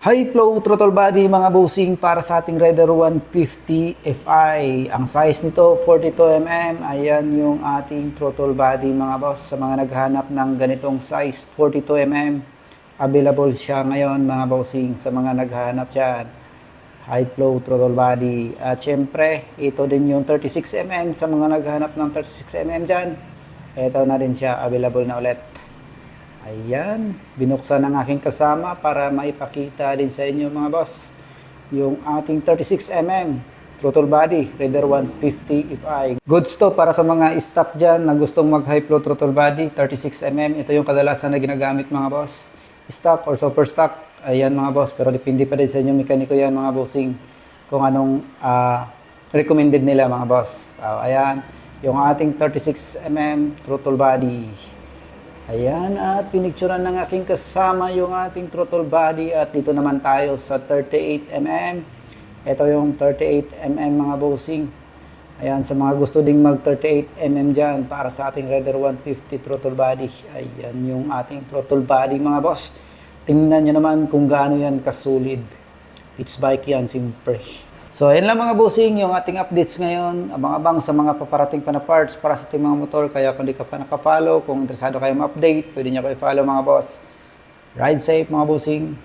High flow throttle body mga bossing para sa ating Raider 150 Fi. Ang size nito 42mm. Ayan yung ating throttle body mga boss. Sa mga naghanap ng ganitong size 42mm, available siya ngayon mga bossing sa mga naghanap dyan. High flow throttle body. At syempre, ito din yung 36mm sa mga naghanap ng 36mm dyan. Ito na rin siya, available na ulit. Ayan, binuksan ng aking kasama para maipakita din sa inyo mga boss yung ating 36mm throttle body Raider 150 Fi. Goods to para sa mga stock dyan na gustong mag high flow throttle body 36mm. Ito yung kadalasan na ginagamit mga boss, stock or super stock. Ayan mga boss, pero depende pa din sa inyo mekaniko yan mga bossing kung anong recommended nila mga boss. So, ayan, yung ating 36mm throttle body. Ayan, at pinicturan ng aking kasama yung ating throttle body at dito naman tayo sa 38mm. Ito yung 38mm mga bossing. Ayan, sa mga gusto ding mag 38mm dyan para sa ating Raider 150 throttle body. Ayan yung ating throttle body mga boss. Tingnan nyo naman kung gaano yan kasulid. It's bike yan, siyempre. So, ayan lang mga bossing, yung ating updates ngayon. Abang-abang sa mga paparating pa na parts para sa ating mga motor. Kaya kung di ka pa nakapollow, kung interesado kayo ma-update, pwede nyo kayo i-follow mga boss. Ride safe mga bossing.